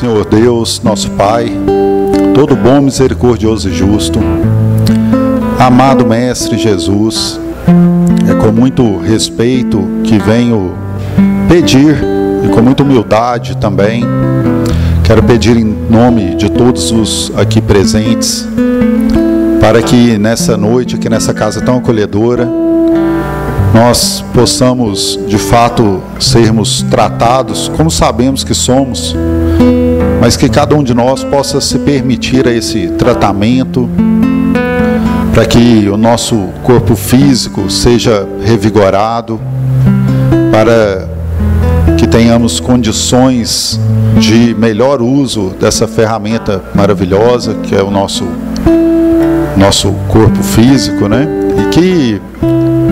Senhor Deus, nosso Pai, todo bom, misericordioso e justo, amado Mestre Jesus, é com muito respeito que venho pedir, e com muita humildade também, quero pedir em nome de todos os aqui presentes, para que nessa noite, aqui nessa casa tão acolhedora, nós possamos de fato sermos tratados como sabemos que somos, mas que cada um de nós possa se permitir a esse tratamento, para que o nosso corpo físico seja revigorado, para que tenhamos condições de melhor uso dessa ferramenta maravilhosa que é o nosso corpo físico, né? E que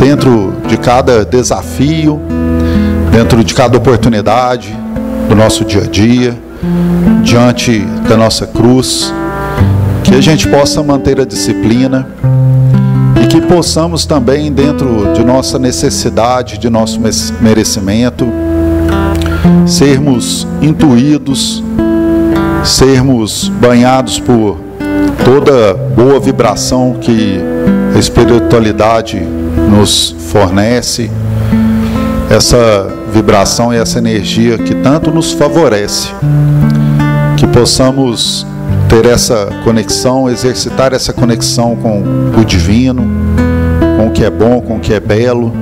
dentro de cada desafio, dentro de cada oportunidade do nosso dia a dia, diante da nossa cruz, que a gente possa manter a disciplina e que possamos também, dentro de nossa necessidade, de nosso merecimento, sermos intuídos, sermos banhados por toda boa vibração que a espiritualidade nos fornece, essa vibração e essa energia que tanto nos favorece, que possamos ter essa conexão, exercitar essa conexão com o divino, com o que é bom, com o que é belo,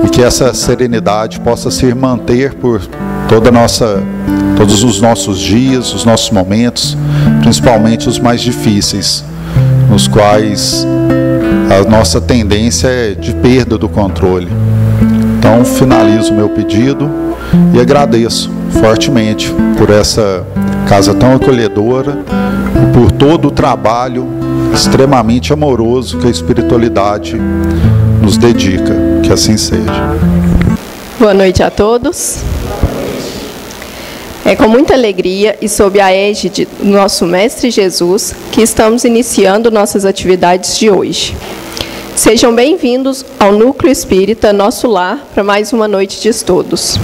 e que essa serenidade possa se manter por todos os nossos dias, os nossos momentos, principalmente os mais difíceis, nos quais a nossa tendência é de perda do controle. Então, finalizo o meu pedido e agradeço fortemente por essa casa tão acolhedora e por todo o trabalho extremamente amoroso que a espiritualidade nos dedica. Que assim seja. Boa noite a todos. É com muita alegria e sob a égide do nosso Mestre Jesus que estamos iniciando nossas atividades de hoje. Sejam bem-vindos ao Núcleo Espírita Nosso Lar para mais uma noite de estudos.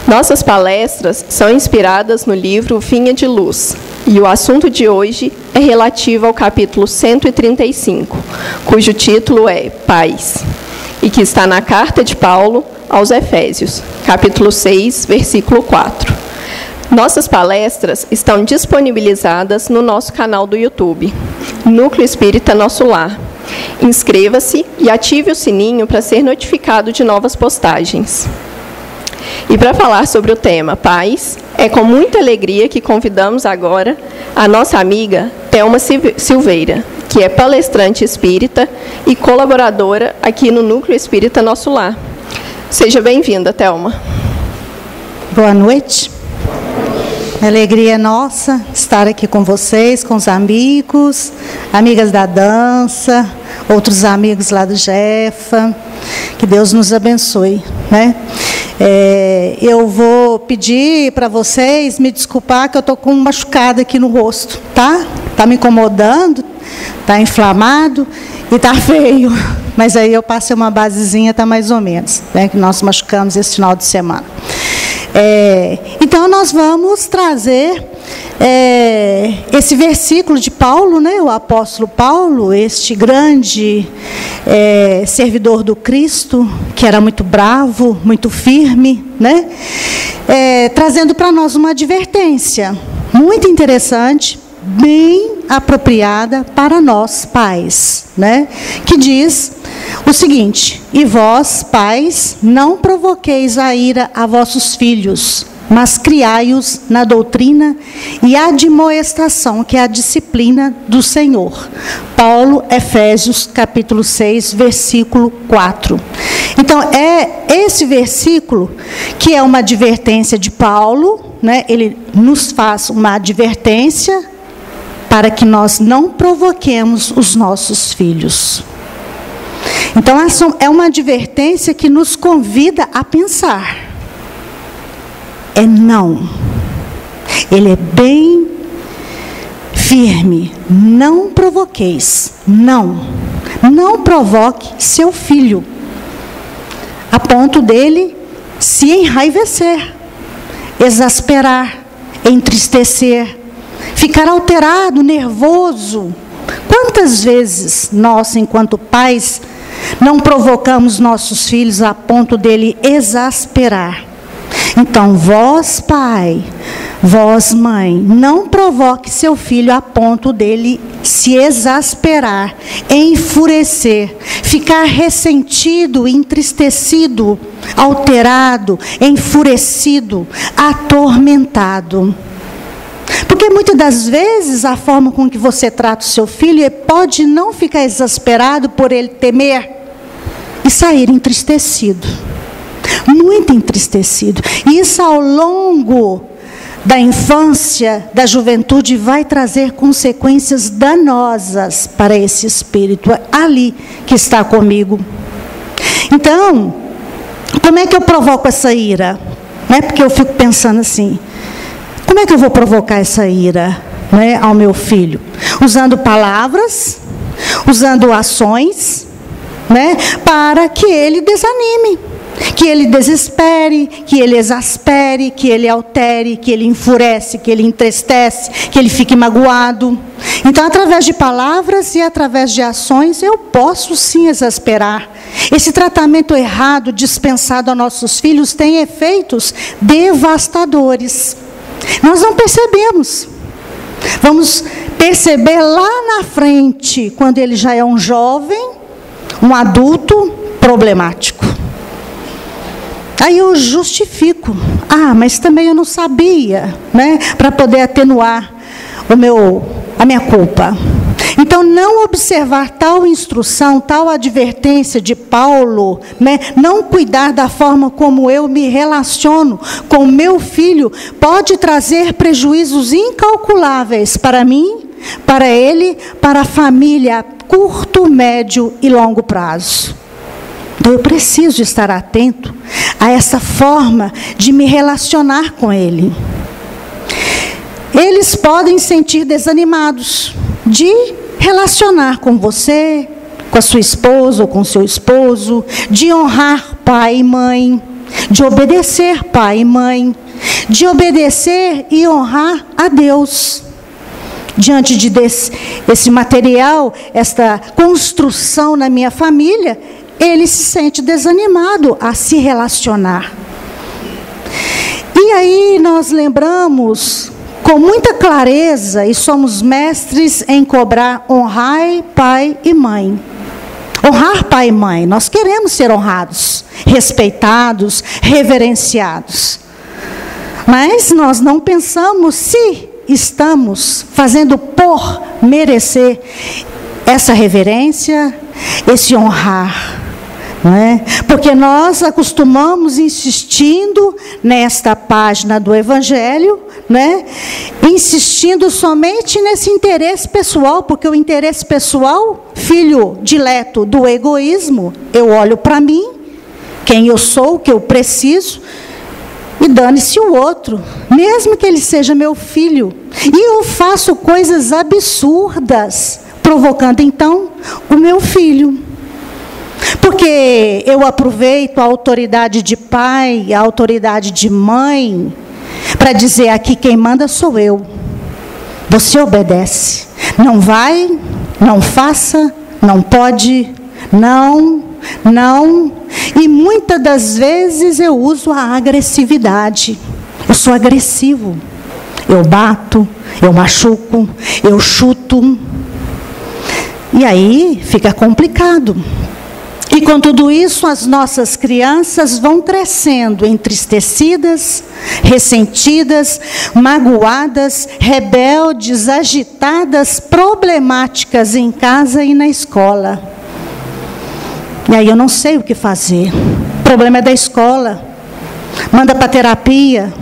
Nossas palestras são inspiradas no livro Vinha de Luz, e o assunto de hoje é relativo ao capítulo 135, cujo título é Paz, e que está na carta de Paulo aos Efésios, capítulo 6, versículo 4. Nossas palestras estão disponibilizadas no nosso canal do YouTube, Núcleo Espírita Nosso Lar. Inscreva-se e ative o sininho para ser notificado de novas postagens. E para falar sobre o tema Paz, é com muita alegria que convidamos agora a nossa amiga Thelma Silveira, que é palestrante espírita e colaboradora aqui no Núcleo Espírita Nosso Lar. Seja bem-vinda, Thelma. Boa noite. Alegria nossa estar aqui com vocês, com os amigos, amigas da dança, outros amigos lá do Jefa. Que Deus nos abençoe, né? Eu vou pedir para vocês me desculpar que eu estou com um machucado aqui no rosto, tá? Está me incomodando, está inflamado e está feio. Mas aí eu passei uma basezinha, está mais ou menos, né? Que nós machucamos esse final de semana. Então nós vamos trazer esse versículo de Paulo, né, o apóstolo Paulo, este grande servidor do Cristo, que era muito bravo, muito firme, né, trazendo para nós uma advertência muito interessante, bem apropriada para nós pais, né, que diz o seguinte: e vós, pais, não provoqueis a ira a vossos filhos, mas criai-os na doutrina e admoestação, que é a disciplina do Senhor. Paulo, Efésios, capítulo 6, versículo 4. Então, é esse versículo que é uma advertência de Paulo, né? Ele nos faz uma advertência para que nós não provoquemos os nossos filhos. Então, é uma advertência que nos convida a pensar. Não. Ele é bem firme. Não provoqueis. Não. Não provoque seu filho, a ponto dele se enraivecer, exasperar, entristecer, ficar alterado, nervoso. Quantas vezes nós, enquanto pais, não provocamos nossos filhos a ponto dele exasperar? Então, vós, pai, vós, mãe, não provoque seu filho a ponto dele se exasperar, enfurecer, ficar ressentido, entristecido, alterado, enfurecido, atormentado. Porque muitas das vezes a forma com que você trata o seu filho pode não ficar exasperado por ele temer e sair entristecido. Muito entristecido. E isso ao longo da infância, da juventude, vai trazer consequências danosas para esse espírito ali que está comigo. Então, como é que eu provoco essa ira? Né? Porque eu fico pensando assim, como é que eu vou provocar essa ira, né, ao meu filho? Usando palavras, usando ações, né, para que ele desanime, que ele desespere, que ele exaspere, que ele altere, que ele enfurece, que ele entristece, que ele fique magoado. Então, através de palavras e através de ações, eu posso sim exasperar. Esse tratamento errado, dispensado a nossos filhos, tem efeitos devastadores. Nós não percebemos. Vamos perceber lá na frente, quando ele já é um jovem, um adulto problemático. Aí eu justifico. Mas também eu não sabia, né? Para poder atenuar a minha culpa. Então, não observar tal instrução, tal advertência de Paulo, né? Não cuidar da forma como eu me relaciono com o meu filho, pode trazer prejuízos incalculáveis para mim, para ele, para a família, a curto, médio e longo prazo. Então, eu preciso estar atento a essa forma de me relacionar com ele. Eles podem sentir desanimados de relacionar com você, com a sua esposa ou com seu esposo, de honrar pai e mãe, de obedecer pai e mãe, de obedecer e honrar a Deus. Diante desse material, esta construção na minha família, ele se sente desanimado a se relacionar. E aí nós lembramos com muita clareza, e somos mestres em cobrar honrar pai e mãe. Honrar pai e mãe, nós queremos ser honrados, respeitados, reverenciados. Mas nós não pensamos se estamos fazendo por merecer essa reverência, esse honrar. Não é? Porque nós acostumamos insistindo nesta página do Evangelho, né? Insistindo somente nesse interesse pessoal, porque o interesse pessoal, filho dileto do egoísmo, eu olho para mim, quem eu sou, o que eu preciso, e dane-se o outro, mesmo que ele seja meu filho. E eu faço coisas absurdas, provocando então o meu filho. Porque eu aproveito a autoridade de pai, a autoridade de mãe, para dizer aqui quem manda sou eu. Você obedece. Não vai, não faça, não pode, não. E muitas das vezes eu uso a agressividade. Eu sou agressivo. Eu bato, eu machuco, eu chuto. E aí fica complicado. E com tudo isso, as nossas crianças vão crescendo entristecidas, ressentidas, magoadas, rebeldes, agitadas, problemáticas em casa e na escola. E aí eu não sei o que fazer. O problema é da escola. Manda para terapia,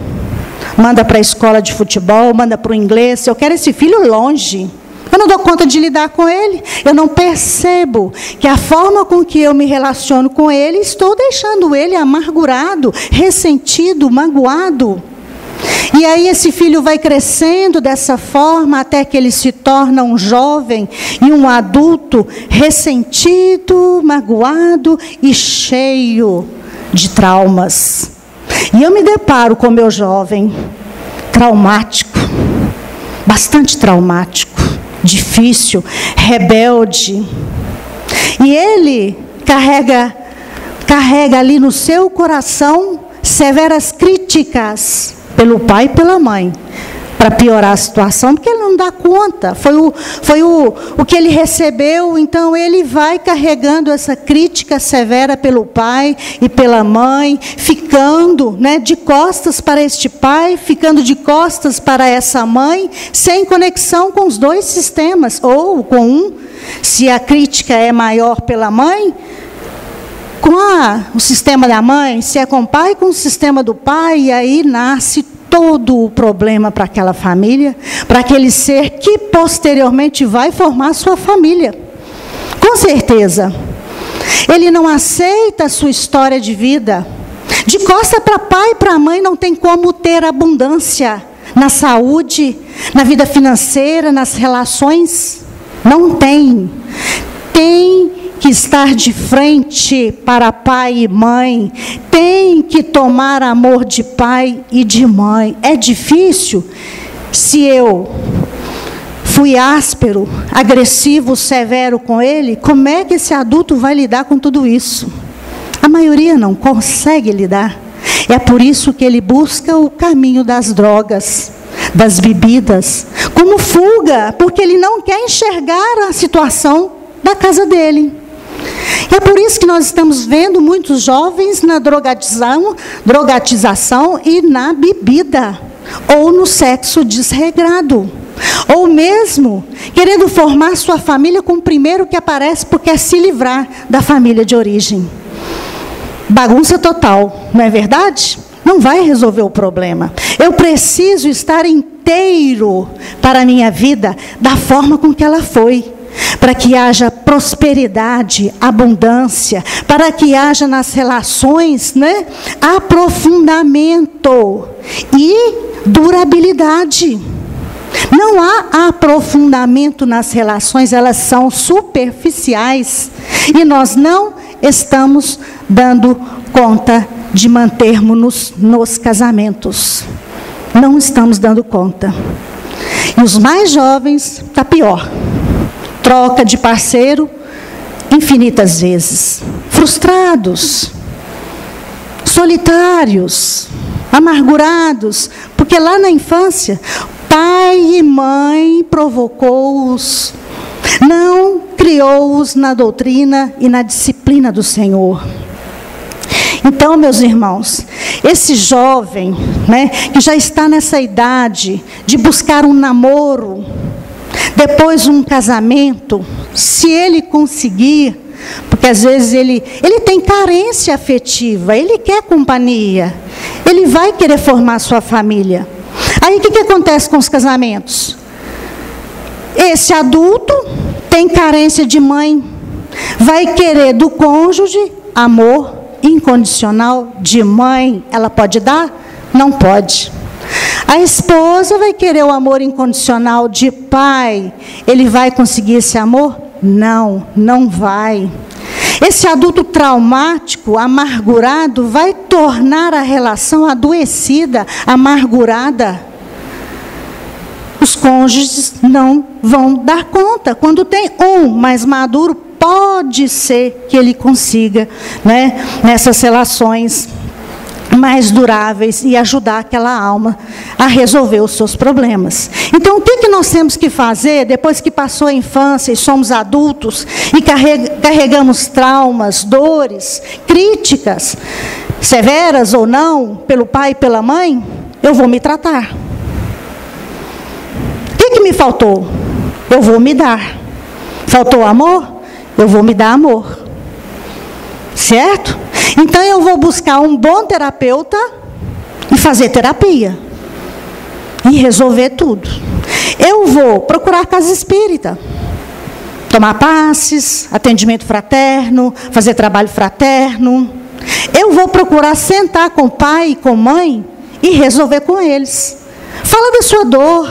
manda para a escola de futebol, manda para o inglês. Eu quero esse filho longe. Eu não dou conta de lidar com ele. Eu não percebo que a forma com que eu me relaciono com ele, estou deixando ele amargurado, ressentido, magoado. E aí esse filho vai crescendo dessa forma até que ele se torna um jovem e um adulto ressentido, magoado e cheio de traumas. E eu me deparo com meu jovem traumático, bastante traumático. Difícil, rebelde. E ele carrega ali no seu coração severas críticas pelo pai e pela mãe, para piorar a situação, porque ele não dá conta. Foi o que ele recebeu, então ele vai carregando essa crítica severa pelo pai e pela mãe, ficando, né, de costas para este pai, ficando de costas para essa mãe, sem conexão com os dois sistemas, ou com um, se a crítica é maior pela mãe, com o sistema da mãe, se é com o pai, com o sistema do pai, e aí nasce todo o problema para aquela família, para aquele ser que posteriormente vai formar sua família. Com certeza. Ele não aceita a sua história de vida. De costa para pai e para mãe não tem como ter abundância na saúde, na vida financeira, nas relações. Não tem. Tem que estar de frente para pai e mãe, tem que tomar amor de pai e de mãe. É difícil. Se eu fui áspero, agressivo, severo com ele, como é que esse adulto vai lidar com tudo isso? A maioria não consegue lidar. É por isso que ele busca o caminho das drogas, das bebidas, como fuga, porque ele não quer enxergar a situação da casa dele. E é por isso que nós estamos vendo muitos jovens na drogatização e na bebida, ou no sexo desregrado, ou mesmo querendo formar sua família com o primeiro que aparece porque quer se livrar da família de origem. Bagunça total, não é verdade? Não vai resolver o problema. Eu preciso estar inteiro para a minha vida da forma com que ela foi. Para que haja prosperidade, abundância, para que haja nas relações, aprofundamento e durabilidade. Não há aprofundamento nas relações, elas são superficiais. E nós não estamos dando conta de mantermos nos casamentos. Não estamos dando conta. E os mais jovens, está pior. Troca de parceiro infinitas vezes. Frustrados, solitários, amargurados, porque lá na infância, pai e mãe provocou-os, não criou-os na doutrina e na disciplina do Senhor. Então, meus irmãos, esse jovem, que já está nessa idade de buscar um namoro, depois um casamento, se ele conseguir, porque às vezes ele tem carência afetiva, ele quer companhia, ele vai querer formar sua família. Aí o que acontece com os casamentos? Esse adulto tem carência de mãe, vai querer do cônjuge amor incondicional de mãe. Ela pode dar? Não pode. A esposa vai querer o amor incondicional de pai. Ele vai conseguir esse amor? Não, não vai. Esse adulto traumático, amargurado, vai tornar a relação adoecida, amargurada. Os cônjuges não vão dar conta. Quando tem um mais maduro, pode ser que ele consiga, nessas relações mais duráveis e ajudar aquela alma a resolver os seus problemas. Então, o que nós temos que fazer depois que passou a infância e somos adultos e carregamos traumas, dores, críticas, severas ou não, pelo pai e pela mãe? Eu vou me tratar. O que me faltou? Eu vou me dar. Faltou amor? Eu vou me dar amor. Certo? Então eu vou buscar um bom terapeuta e fazer terapia. E resolver tudo. Eu vou procurar casa espírita. Tomar passes, atendimento fraterno, fazer trabalho fraterno. Eu vou procurar sentar com o pai e com a mãe e resolver com eles. Fala da sua dor.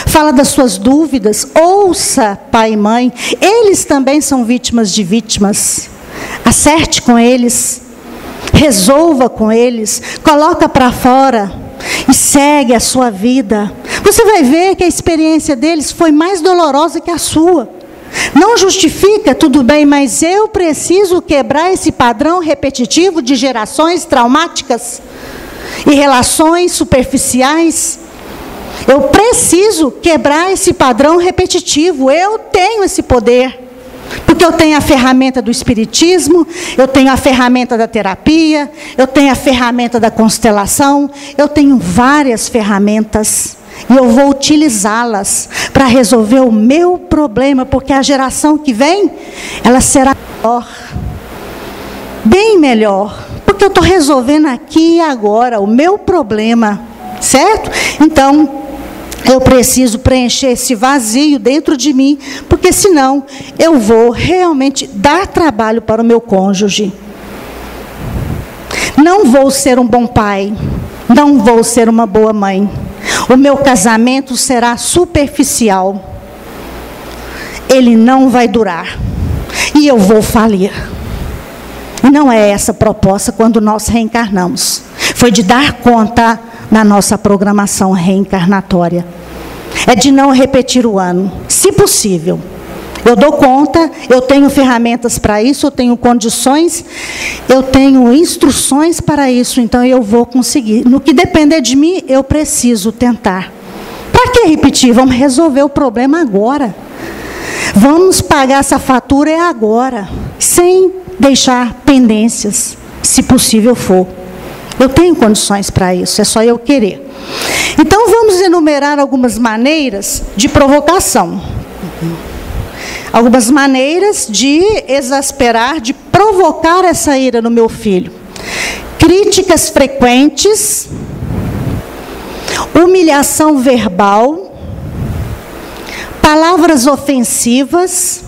Fala das suas dúvidas. Ouça pai e mãe. Eles também são vítimas de vítimas. Acerte com eles. Resolva com eles. Coloca para fora. E segue a sua vida. Você vai ver que a experiência deles foi mais dolorosa que a sua. Não justifica, tudo bem, mas eu preciso quebrar esse padrão repetitivo de gerações traumáticas e relações superficiais. Eu preciso quebrar esse padrão repetitivo. Eu tenho esse poder. Porque eu tenho a ferramenta do espiritismo, eu tenho a ferramenta da terapia, eu tenho a ferramenta da constelação, eu tenho várias ferramentas. E eu vou utilizá-las para resolver o meu problema, porque a geração que vem, ela será melhor. Bem melhor. Porque eu estou resolvendo aqui e agora o meu problema. Certo? Então, eu preciso preencher esse vazio dentro de mim, porque senão eu vou realmente dar trabalho para o meu cônjuge. Não vou ser um bom pai, não vou ser uma boa mãe. O meu casamento será superficial. Ele não vai durar. E eu vou falir. E não é essa a proposta quando nós reencarnamos. Foi de dar conta na nossa programação reencarnatória. É de não repetir o ano, se possível. Eu dou conta, eu tenho ferramentas para isso, eu tenho condições, eu tenho instruções para isso, então eu vou conseguir. No que depender de mim, eu preciso tentar. Para que repetir? Vamos resolver o problema agora. Vamos pagar essa fatura agora. sem deixar pendências, se possível for. Eu tenho condições para isso, é só eu querer. Então vamos enumerar algumas maneiras de provocação. Algumas maneiras de exasperar, de provocar essa ira no meu filho. Críticas frequentes, humilhação verbal, palavras ofensivas,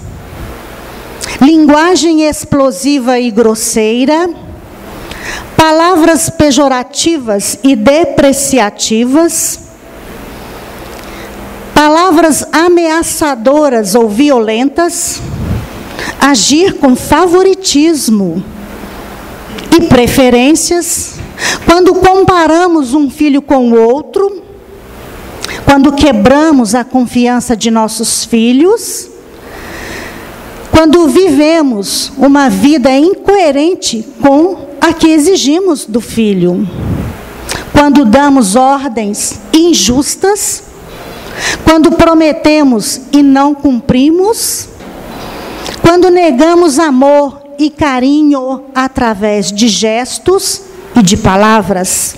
linguagem explosiva e grosseira, palavras pejorativas e depreciativas, palavras ameaçadoras ou violentas, agir com favoritismo e preferências, quando comparamos um filho com o outro, quando quebramos a confiança de nossos filhos, quando vivemos uma vida incoerente com a que exigimos do filho, quando damos ordens injustas, quando prometemos e não cumprimos, quando negamos amor e carinho através de gestos e de palavras.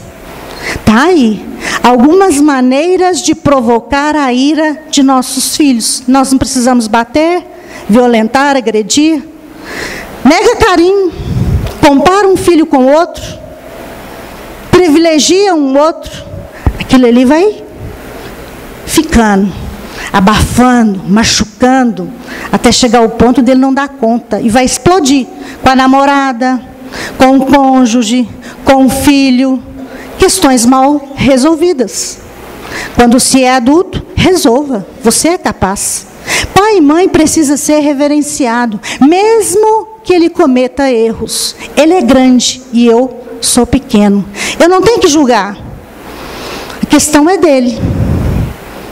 Tá aí algumas maneiras de provocar a ira de nossos filhos. Nós não precisamos bater, violentar, agredir. Nega carinho, compara um filho com o outro, privilegia um outro. Aquilo ali vai ficando, abafando, machucando, até chegar ao ponto dele não dar conta. E vai explodir com a namorada, com o cônjuge, com o filho. Questões mal resolvidas. Quando se é adulto, resolva. Você é capaz. Pai e mãe precisa ser reverenciado, mesmo que ele cometa erros. Ele é grande e eu sou pequeno. Eu não tenho que julgar. A questão é dele.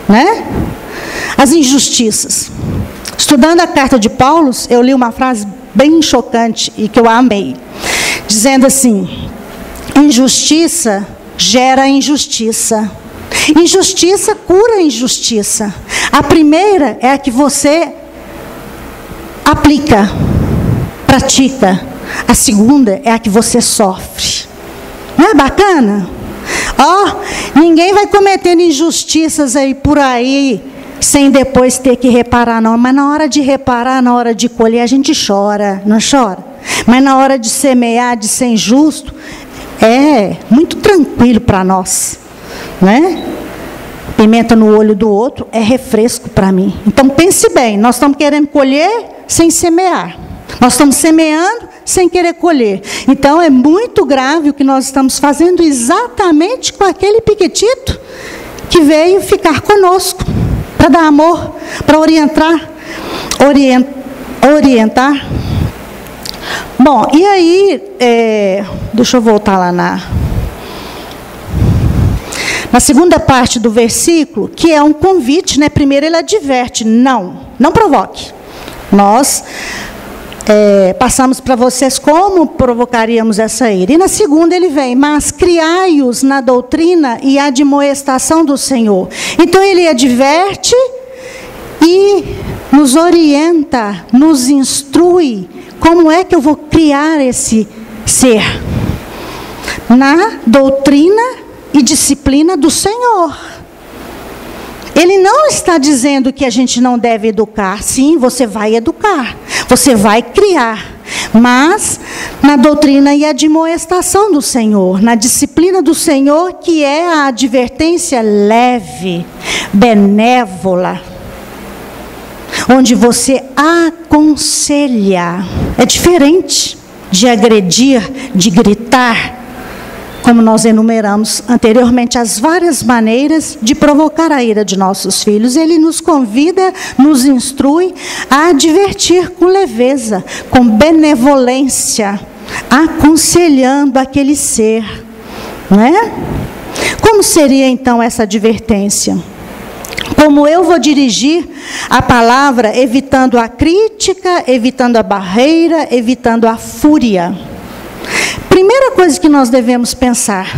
Né? As injustiças. Estudando a carta de Paulo, eu li uma frase bem chocante e que eu amei, dizendo assim: injustiça gera injustiça. Injustiça cura injustiça. A primeira é a que você aplica, pratica. A segunda é a que você sofre. Não é bacana? Ninguém vai cometendo injustiças aí por aí sem depois ter que reparar, não. Mas na hora de reparar, na hora de colher, a gente chora, não chora? Mas na hora de semear, de ser injusto, é muito tranquilo para nós, né? Pimenta no olho do outro é refresco para mim. Então pense bem, nós estamos querendo colher sem semear. Nós estamos semeando sem querer colher. Então é muito grave o que nós estamos fazendo exatamente com aquele piquetito que veio ficar conosco, para dar amor, para orientar. Bom, e aí, deixa eu voltar lá na segunda parte do versículo, que é um convite, né? Primeiro ele adverte, não provoque. Nós passamos para vocês como provocaríamos essa ira. E na segunda ele vem, mas criai-os na doutrina e admoestação do Senhor. Então ele adverte e nos orienta, nos instrui. Como é que eu vou criar esse ser? Na doutrina e disciplina do Senhor. Ele não está dizendo que a gente não deve educar. Sim, você vai educar, você vai criar, mas na doutrina e admoestação do Senhor, na disciplina do Senhor, que é a advertência leve, benévola, onde você aconselha. É diferente de agredir, de gritar, como nós enumeramos anteriormente, as várias maneiras de provocar a ira de nossos filhos. Ele nos convida, nos instrui a advertir com leveza, com benevolência, aconselhando aquele ser, não é? Como seria então essa advertência? Como eu vou dirigir a palavra, evitando a crítica, evitando a barreira, evitando a fúria? Primeira coisa que nós devemos pensar: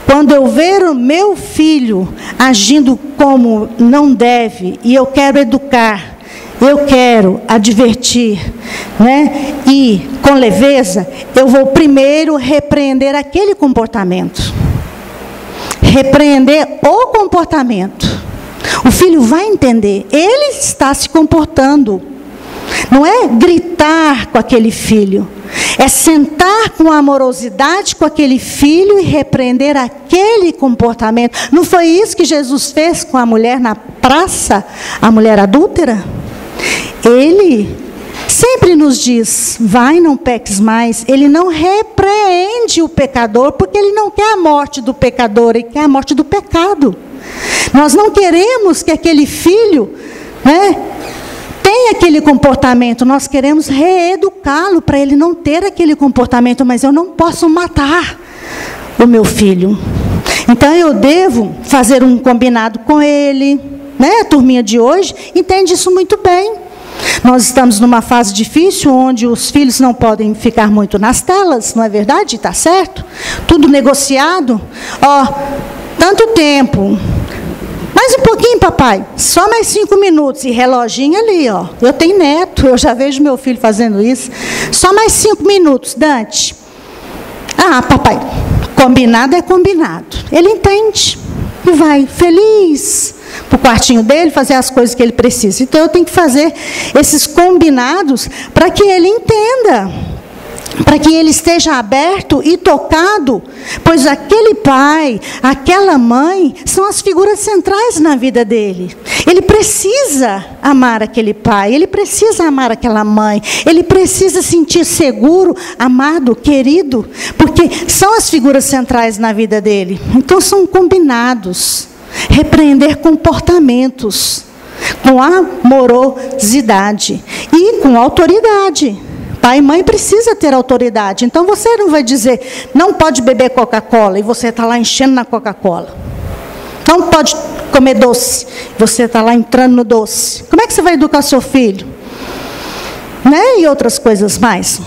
quando eu ver o meu filho agindo como não deve, e eu quero educar, eu quero advertir, né, e com leveza, eu vou primeiro repreender aquele comportamento. Repreender o comportamento. O filho vai entender, ele está se comportando. Não é gritar com aquele filho, é sentar com amorosidade com aquele filho e repreender aquele comportamento. Não foi isso que Jesus fez com a mulher na praça, a mulher adúltera? Ele sempre nos diz, vai, não peques mais. Ele não repreende o pecador, porque ele não quer a morte do pecador, ele quer a morte do pecado. Nós não queremos que aquele filho, né, tenha aquele comportamento, nós queremos reeducá-lo para ele não ter aquele comportamento, mas eu não posso matar o meu filho. Então eu devo fazer um combinado com ele, né? A turminha de hoje entende isso muito bem. Nós estamos numa fase difícil, onde os filhos não podem ficar muito nas telas, não é verdade? Está certo? Tudo negociado. Ó, tanto tempo. Mais um pouquinho, papai. Só mais 5 minutos. E reloginho ali, ó. Eu tenho neto, eu já vejo meu filho fazendo isso. Só mais 5 minutos, Dante. Ah, papai, combinado é combinado. Ele entende. E vai feliz para o quartinho dele, fazer as coisas que ele precisa. Então eu tenho que fazer esses combinados para que ele entenda, para que ele esteja aberto e tocado, pois aquele pai, aquela mãe, são as figuras centrais na vida dele. Ele precisa amar aquele pai, ele precisa amar aquela mãe, ele precisa sentir seguro, amado, querido, porque são as figuras centrais na vida dele. Então são combinados. Repreender comportamentos com amorosidade e com autoridade. Pai e mãe precisa ter autoridade. Então você não vai dizer, não pode beber Coca-Cola, e você está lá enchendo na Coca-Cola. Não pode comer doce, você está lá entrando no doce. Como é que você vai educar seu filho? Né? E outras coisas mais.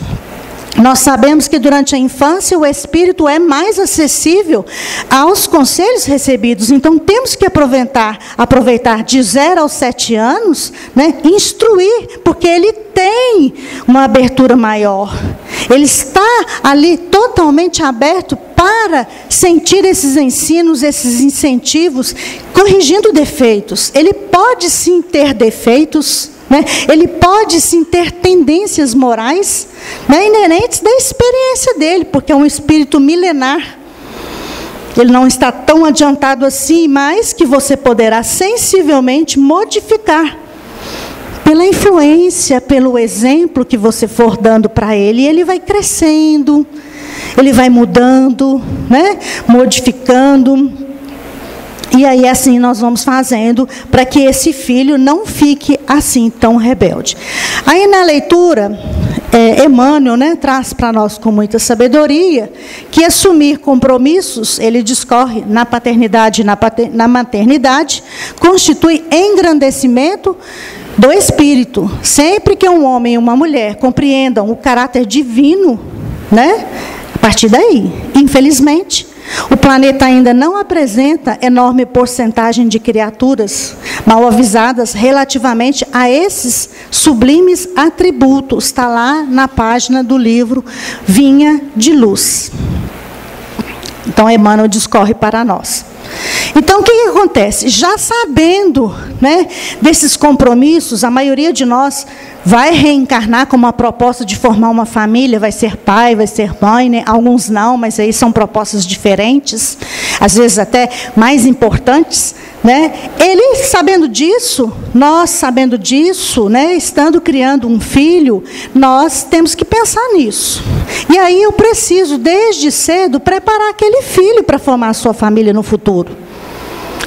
Nós sabemos que durante a infância o espírito é mais acessível aos conselhos recebidos. Então temos que aproveitar de 0 aos 7 anos, né, instruir, porque ele tem uma abertura maior. Ele está ali totalmente aberto para sentir esses ensinos, esses incentivos, corrigindo defeitos. Ele pode sim ter defeitos, né? Ele pode sim ter tendências morais, né, inerentes da experiência dele, porque é um espírito milenar. Ele não está tão adiantado assim, mas que você poderá sensivelmente modificar pela influência, pelo exemplo que você for dando para ele. E ele vai crescendo, ele vai mudando, né, modificando. E aí assim nós vamos fazendo para que esse filho não fique assim tão rebelde. Aí na leitura, Emmanuel, né, traz para nós com muita sabedoria que assumir compromissos, ele discorre na paternidade e na maternidade, constitui engrandecimento do espírito. Sempre que um homem e uma mulher compreendam o caráter divino, né, a partir daí, infelizmente, o planeta ainda não apresenta enorme porcentagem de criaturas mal avisadas relativamente a esses sublimes atributos. Está lá na página do livro Vinha de Luz. Então, Emmanuel discorre para nós. Então, o que acontece? Já sabendo, né, desses compromissos, a maioria de nós vai reencarnar com uma proposta de formar uma família, vai ser pai, vai ser mãe, né? Alguns não, mas aí são propostas diferentes, às vezes até mais importantes, né? Ele sabendo disso, nós sabendo disso, né, estando criando um filho, nós temos que pensar nisso. E aí eu preciso, desde cedo, preparar aquele filho para formar a sua família no futuro.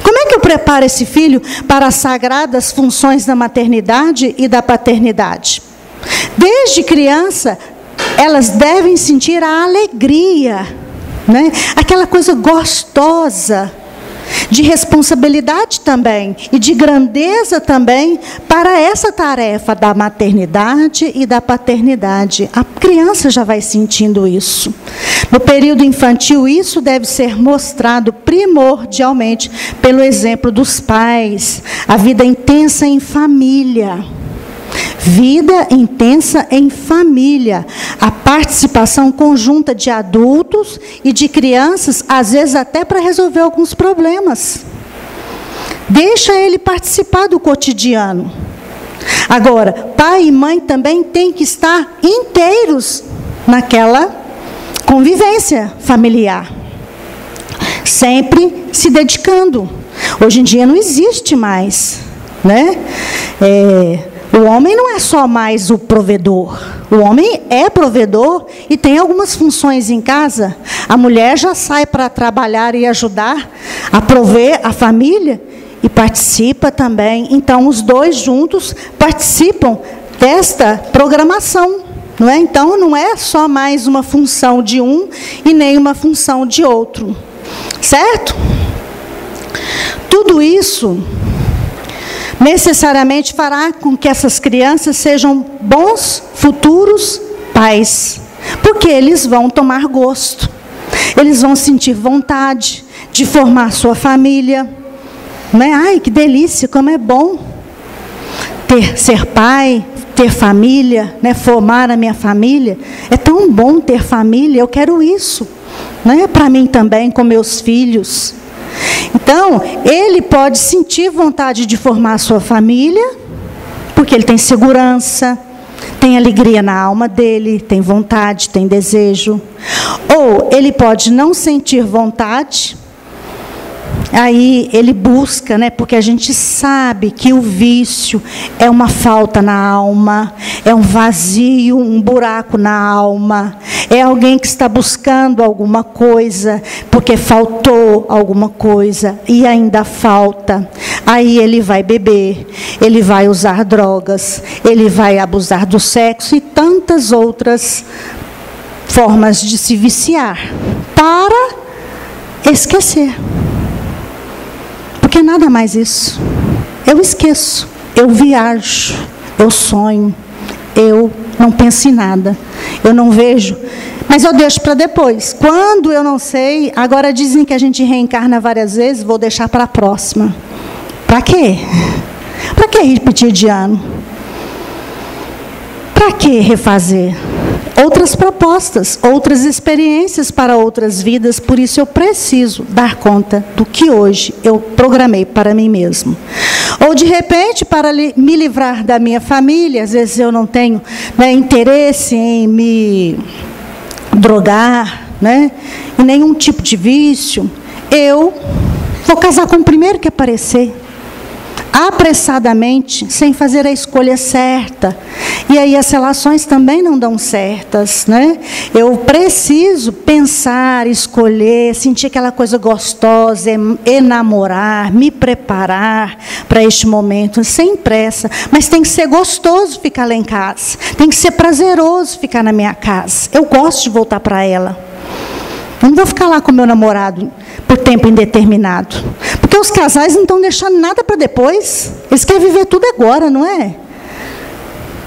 Como é que eu preparo esse filho para as sagradas funções da maternidade e da paternidade? Desde criança, elas devem sentir a alegria, né? Aquela coisa gostosa, de responsabilidade também, e de grandeza também, para essa tarefa da maternidade e da paternidade. A criança já vai sentindo isso. No período infantil, isso deve ser mostrado primordialmente pelo exemplo dos pais, a vida intensa em família. Vida intensa em família. A participação conjunta de adultos e de crianças, às vezes até para resolver alguns problemas. Deixa ele participar do cotidiano. Agora, pai e mãe também têm que estar inteiros naquela convivência familiar. Sempre se dedicando. Hoje em dia não existe mais, né? O homem não é só mais o provedor. O homem é provedor e tem algumas funções em casa. A mulher já sai para trabalhar e ajudar a prover a família e participa também. Então, os dois juntos participam desta programação, não é? Então, não é só mais uma função de um e nem uma função de outro. Certo? Tudo isso necessariamente fará com que essas crianças sejam bons futuros pais, porque eles vão tomar gosto, eles vão sentir vontade de formar sua família, né? Ai, que delícia, como é bom ser pai, ter família, né? Formar a minha família, é tão bom ter família, eu quero isso, né? Para mim também, com meus filhos. Então, ele pode sentir vontade de formar a sua família, porque ele tem segurança, tem alegria na alma dele, tem vontade, tem desejo. Ou ele pode não sentir vontade, aí ele busca, né? Porque a gente sabe que o vício é uma falta na alma, é um vazio, um buraco na alma, é alguém que está buscando alguma coisa, porque faltou alguma coisa e ainda falta. Aí ele vai beber, ele vai usar drogas, ele vai abusar do sexo e tantas outras formas de se viciar para esquecer. Porque nada mais isso. Eu esqueço, eu viajo, eu sonho, eu não penso em nada, eu não vejo, mas eu deixo para depois. Quando eu não sei, agora dizem que a gente reencarna várias vezes, vou deixar para a próxima. Para quê? Para que repetir de ano? Para que refazer? Outras propostas, outras experiências para outras vidas, por isso eu preciso dar conta do que hoje eu programei para mim mesmo. Ou de repente, para me livrar da minha família, às vezes eu não tenho, né, interesse em me drogar, né, em nenhum tipo de vício, eu vou casar com o primeiro que aparecer. Apressadamente, sem fazer a escolha certa. E aí as relações também não dão certas, né? Eu preciso pensar, escolher, sentir aquela coisa gostosa, enamorar, me preparar para este momento, sem pressa. Mas tem que ser gostoso ficar lá em casa. Tem que ser prazeroso ficar na minha casa. Eu gosto de voltar para ela. Eu não vou ficar lá com meu namorado por tempo indeterminado. Porque os casais não estão deixando nada para depois. Eles querem viver tudo agora, não é?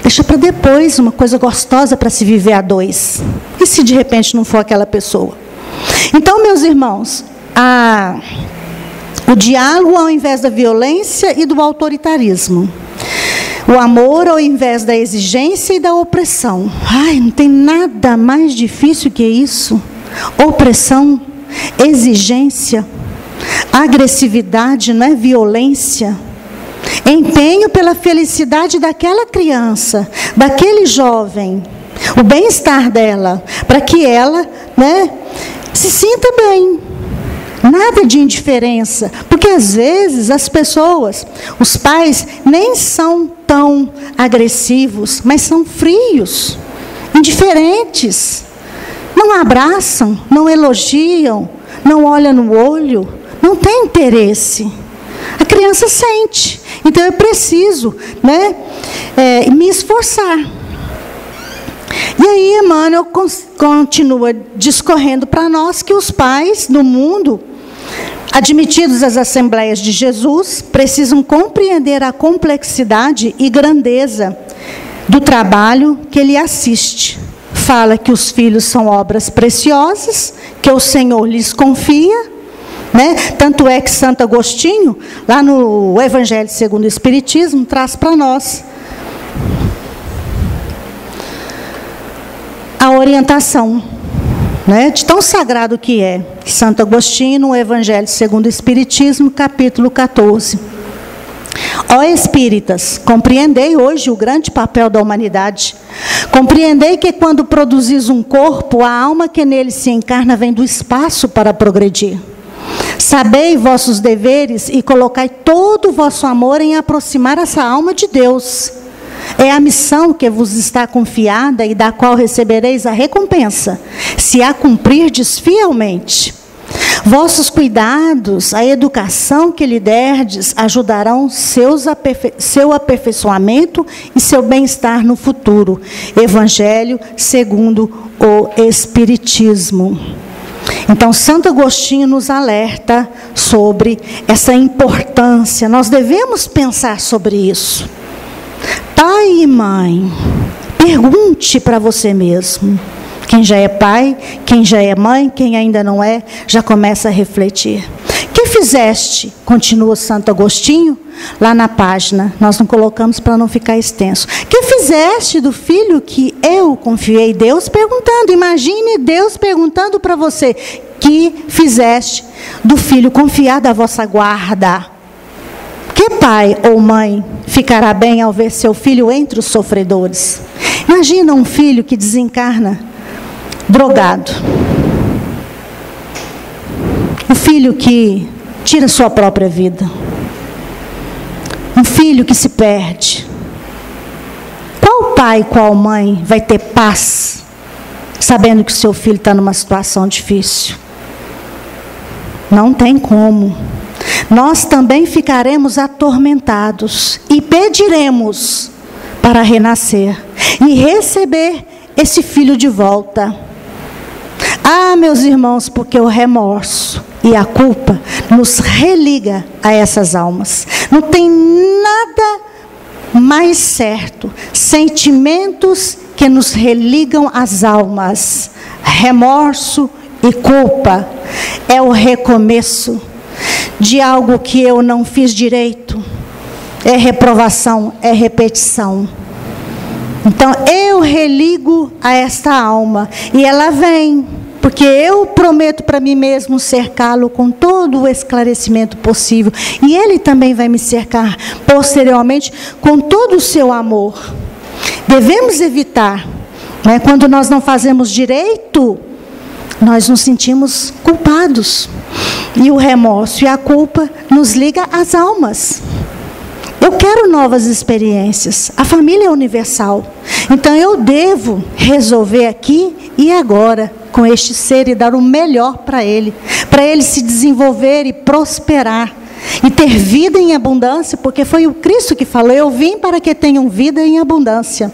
Deixa para depois uma coisa gostosa para se viver a dois. E se de repente não for aquela pessoa? Então, meus irmãos, o diálogo ao invés da violência e do autoritarismo. O amor ao invés da exigência e da opressão. Ai, não tem nada mais difícil que isso. Opressão, exigência, agressividade, não é? Violência. Empenho pela felicidade daquela criança, daquele jovem, o bem-estar dela, para que ela, né, se sinta bem. Nada de indiferença, porque às vezes as pessoas, os pais, nem são tão agressivos, mas são frios, indiferentes. Não abraçam, não elogiam, não olham no olho, não tem interesse. A criança sente. Então eu preciso, né, me esforçar. E aí Emmanuel continua discorrendo para nós que os pais do mundo, admitidos às Assembleias de Jesus, precisam compreender a complexidade e grandeza do trabalho que ele assiste. Fala que os filhos são obras preciosas, que o Senhor lhes confia, né? Tanto é que Santo Agostinho, lá no Evangelho segundo o Espiritismo, traz para nós a orientação, né, de tão sagrado que é. Santo Agostinho, no Evangelho segundo o Espiritismo, capítulo 14. Ó espíritas, compreendei hoje o grande papel da humanidade. Compreendei que quando produzis um corpo, a alma que nele se encarna vem do espaço para progredir. Sabei vossos deveres e colocai todo o vosso amor em aproximar essa alma de Deus. É a missão que vos está confiada e da qual recebereis a recompensa, se a cumprirdes fielmente. Vossos cuidados, a educação que lhe derdes, ajudarão seu aperfeiçoamento e seu bem-estar no futuro. Evangelho segundo o Espiritismo. Então, Santo Agostinho nos alerta sobre essa importância. Nós devemos pensar sobre isso. Pai e mãe, pergunte para você mesmo. Quem já é pai, quem já é mãe, quem ainda não é, já começa a refletir. Que fizeste? Continua Santo Agostinho, lá na página. Nós não colocamos para não ficar extenso. Que fizeste do filho que eu confiei? Deus perguntando. Imagine Deus perguntando para você. Que fizeste do filho confiado à vossa guarda? Que pai ou mãe ficará bem ao ver seu filho entre os sofredores? Imagina um filho que desencarna drogado. Um filho que tira sua própria vida. Um filho que se perde. Qual pai, qual mãe vai ter paz, sabendo que o seu filho está numa situação difícil? Não tem como. Nós também ficaremos atormentados e pediremos para renascer e receber esse filho de volta. Ah, meus irmãos, porque o remorso e a culpa nos religa a essas almas. Não tem nada mais certo. Sentimentos que nos religam às almas. Remorso e culpa é o recomeço de algo que eu não fiz direito. É reprovação, é repetição. Então, eu religo a esta alma. E ela vem, porque eu prometo para mim mesmo cercá-lo com todo o esclarecimento possível. E ele também vai me cercar posteriormente com todo o seu amor. Devemos evitar, né, quando nós não fazemos direito, nós nos sentimos culpados. E o remorso e a culpa nos liga às almas. Eu quero novas experiências. A família é universal. Então eu devo resolver aqui e agora com este ser e dar o melhor para ele se desenvolver e prosperar e ter vida em abundância, porque foi o Cristo que falou: eu vim para que tenham vida em abundância.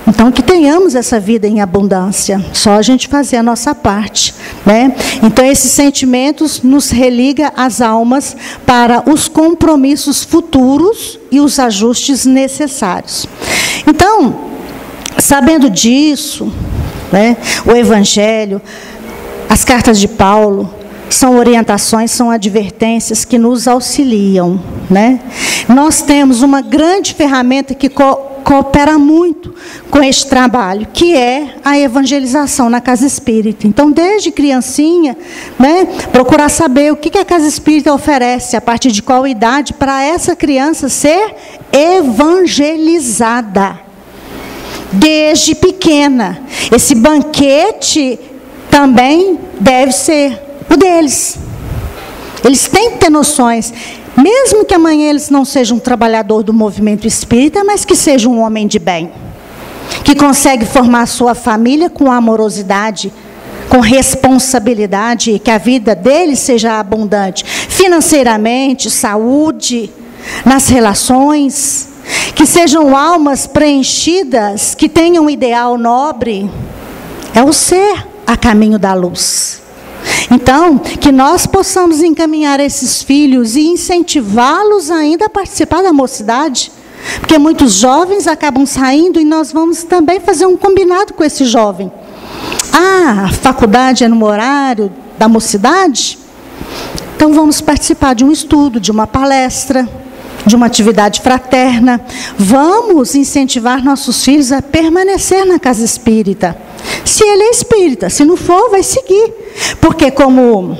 Então, que tenhamos essa vida em abundância, só a gente fazer a nossa parte, né? Então, esses sentimentos nos religam às almas para os compromissos futuros e os ajustes necessários. Então, sabendo disso, né, o Evangelho, as cartas de Paulo, são orientações, são advertências que nos auxiliam, né? Nós temos uma grande ferramenta que coopera muito com este trabalho, que é a evangelização na casa espírita. Então, desde criancinha, né, procurar saber o que a casa espírita oferece, a partir de qual idade, para essa criança ser evangelizada. Desde pequena. Esse banquete também deve ser o deles. Eles têm que ter noções. Mesmo que amanhã eles não sejam um trabalhador do movimento espírita, mas que seja um homem de bem, que consegue formar sua família com amorosidade, com responsabilidade, e que a vida dele seja abundante, financeiramente, saúde, nas relações, que sejam almas preenchidas, que tenham um ideal nobre. É o ser a caminho da luz. Então, que nós possamos encaminhar esses filhos e incentivá-los ainda a participar da mocidade, porque muitos jovens acabam saindo e nós vamos também fazer um combinado com esse jovem. Ah, a faculdade é no horário da mocidade? Então vamos participar de um estudo, de uma palestra, de uma atividade fraterna. Vamos incentivar nossos filhos a permanecer na casa espírita. Se ele é espírita, se não for, vai seguir. Porque como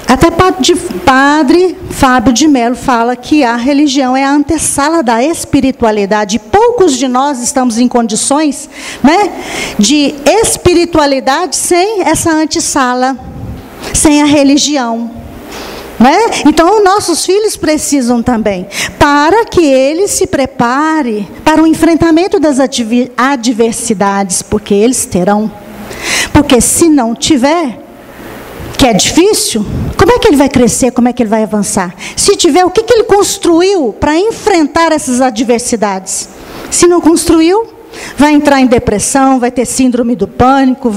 até Padre Fábio de Mello fala que a religião é a antessala da espiritualidade. E poucos de nós estamos em condições, né, de espiritualidade sem essa antessala, sem a religião. Né? Então, nossos filhos precisam também, para que eles se preparem para o enfrentamento das adversidades, porque eles terão. Porque se não tiver, que é difícil, como é que ele vai crescer, como é que ele vai avançar? Se tiver, o que ele construiu para enfrentar essas adversidades? Se não construiu, vai entrar em depressão, vai ter síndrome do pânico,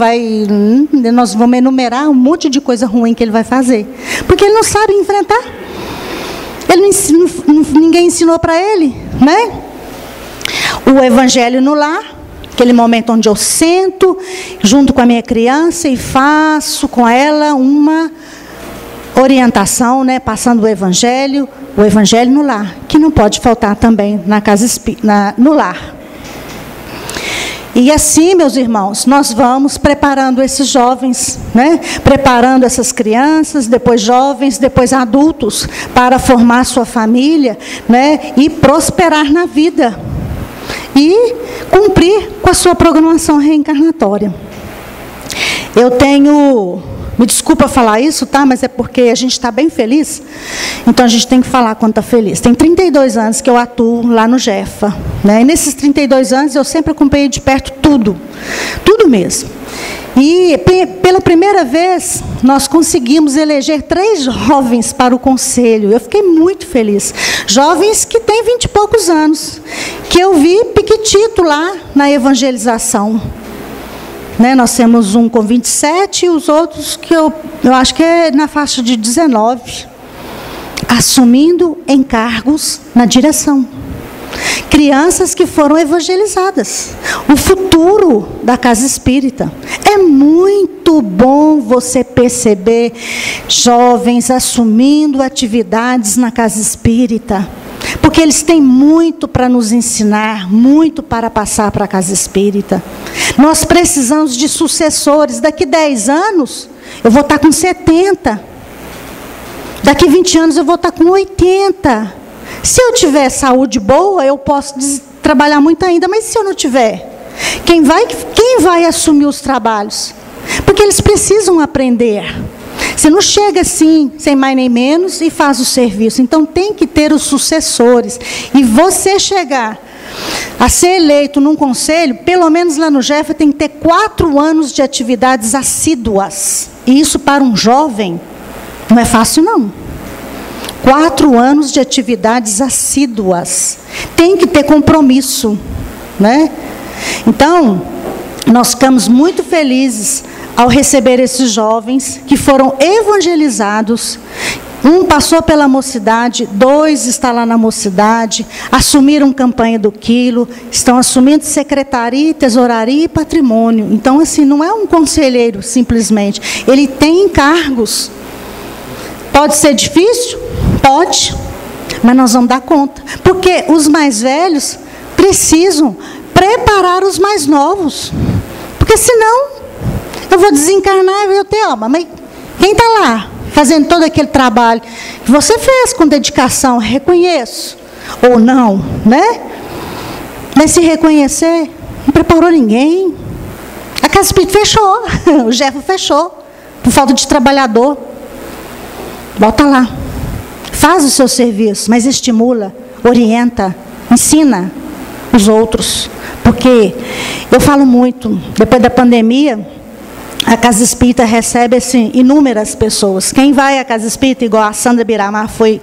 nós vamos enumerar um monte de coisa ruim que ele vai fazer. Porque ele não sabe enfrentar. Ninguém ensinou para ele, né? O evangelho no lar, aquele momento onde eu sento junto com a minha criança e faço com ela uma orientação, né, passando o evangelho no lar, que não pode faltar também no lar. E assim, meus irmãos, nós vamos preparando esses jovens, né? Preparando essas crianças, depois jovens, depois adultos, para formar sua família, né? E prosperar na vida. E cumprir com a sua programação reencarnatória. Eu tenho... Me desculpa falar isso, tá? Mas é porque a gente está bem feliz. Então, a gente tem que falar quando está feliz. Tem 32 anos que eu atuo lá no Jefa. Né? E nesses 32 anos, eu sempre acompanhei de perto tudo. Tudo mesmo. E, pela primeira vez, nós conseguimos eleger 3 jovens para o conselho. Eu fiquei muito feliz. Jovens que têm 20 e poucos anos. Que eu vi piquitito lá na evangelização. Né, nós temos um com 27 e os outros que eu acho que é na faixa de 19, assumindo encargos na direção. Crianças que foram evangelizadas. O futuro da casa espírita. É muito bom você perceber jovens assumindo atividades na casa espírita. Porque eles têm muito para nos ensinar, muito para passar para a casa espírita. Nós precisamos de sucessores. Daqui 10 anos, eu vou estar com 70. Daqui 20 anos, eu vou estar com 80. Se eu tiver saúde boa, eu posso trabalhar muito ainda. Mas se eu não tiver, quem vai assumir os trabalhos? Porque eles precisam aprender. Você não chega assim, sem mais nem menos, e faz o serviço. Então, tem que ter os sucessores. E você chegar a ser eleito num conselho, pelo menos lá no Jefa, tem que ter 4 anos de atividades assíduas. E isso, para um jovem, não é fácil, não. 4 anos de atividades assíduas. Tem que ter compromisso, né? Então, nós ficamos muito felizes ao receber esses jovens que foram evangelizados. Um passou pela mocidade, 2 está lá na mocidade, assumiram campanha do quilo, estão assumindo secretaria, tesouraria e patrimônio. Então, assim, não é um conselheiro simplesmente, ele tem encargos. Pode ser difícil? Pode, mas nós vamos dar conta. Porque os mais velhos precisam preparar os mais novos. Porque senão, eu vou desencarnar e eu tenho, mas quem está lá fazendo todo aquele trabalho que você fez com dedicação, reconheço, ou não, né? Mas se reconhecer, não preparou ninguém. A casa espírita fechou, o Jefa fechou, por falta de trabalhador. Volta lá, faz o seu serviço, mas estimula, orienta, ensina os outros. Porque eu falo muito, depois da pandemia, a Casa Espírita recebe assim, inúmeras pessoas. Quem vai à Casa Espírita, igual a Sandra Biramar foi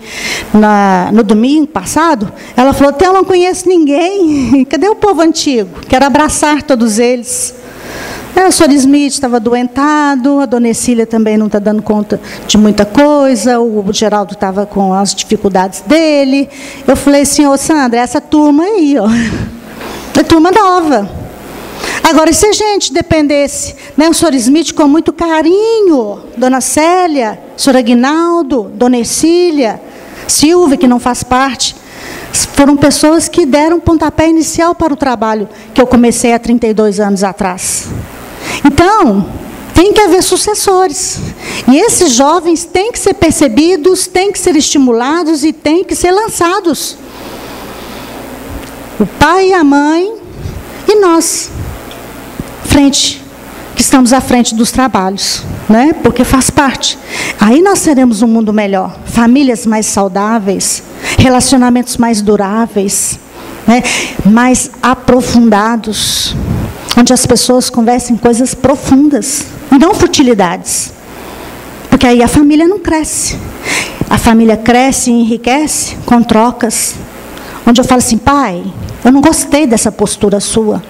no domingo passado, ela falou, eu não conheço ninguém. Cadê o povo antigo? Quero abraçar todos eles. O Sr. Smith estava adoentado, a Dona Cecília também não está dando conta de muita coisa, o Geraldo estava com as dificuldades dele. Eu falei assim, Sandra, essa turma aí, é turma nova. Agora, se a gente dependesse, né, o Sr. Smith com muito carinho, Dona Célia, Sr. Aguinaldo, Dona Ercília, Silvia, que não faz parte, Foram pessoas que deram pontapé inicial para o trabalho que eu comecei há 32 anos atrás. Então, tem que haver sucessores. E esses jovens têm que ser percebidos, têm que ser estimulados e têm que ser lançados. O pai e a mãe e nós, que estamos à frente dos trabalhos, né? Porque faz parte. Aí nós teremos um mundo melhor, famílias mais saudáveis, relacionamentos mais duráveis, né? Mais aprofundados, onde as pessoas conversem coisas profundas, e não futilidades. Porque aí a família não cresce. A família cresce e enriquece com trocas. Onde eu falo assim, pai, eu não gostei dessa postura sua.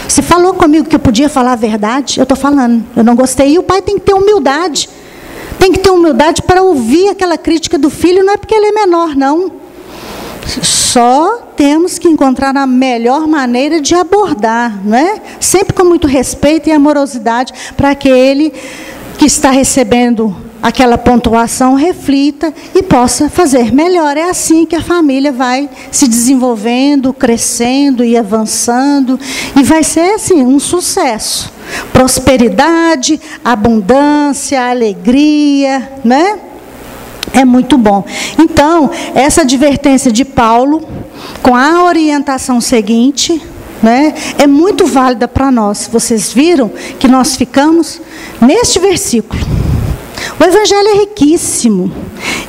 Você falou comigo que eu podia falar a verdade, eu estou falando, eu não gostei. E o pai tem que ter humildade. Tem que ter humildade para ouvir aquela crítica do filho, não é porque ele é menor, não. Só temos que encontrar a melhor maneira de abordar, não é? Sempre com muito respeito e amorosidade, para que ele que está recebendo aquela pontuação reflita e possa fazer melhor. É assim que a família vai se desenvolvendo, crescendo e avançando, e vai ser assim, um sucesso. Prosperidade, abundância, alegria, né? É muito bom. Então, essa advertência de Paulo, com a orientação seguinte, né, é muito válida para nós. Vocês viram que nós ficamos neste versículo. O Evangelho é riquíssimo.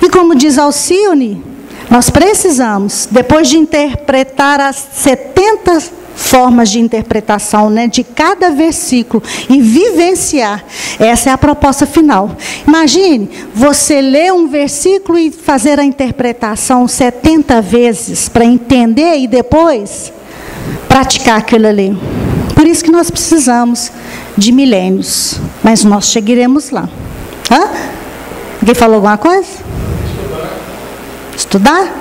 E como diz Alcione, nós precisamos, depois de interpretar as 70 formas de interpretação, né, de cada versículo, e vivenciar, essa é a proposta final. Imagine, você ler um versículo e fazer a interpretação 70 vezes, para entender e depois praticar aquilo ali. Por isso que nós precisamos de milênios, mas nós chegaremos lá. Hã? Alguém falou alguma coisa? Estudar?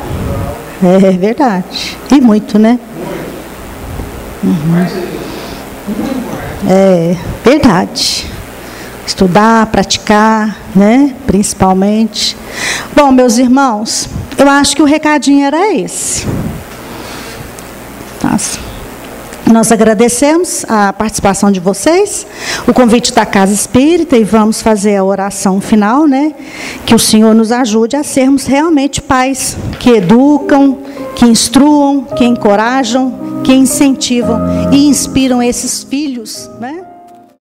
É verdade. E muito, né? Uhum. É verdade. Estudar, praticar, né? Principalmente. Bom, meus irmãos, eu acho que o recadinho era esse. Nossa. Nós agradecemos a participação de vocês, o convite da Casa Espírita, e vamos fazer a oração final, né? Que o Senhor nos ajude a sermos realmente pais que educam, que instruam, que encorajam, que incentivam e inspiram esses filhos, né?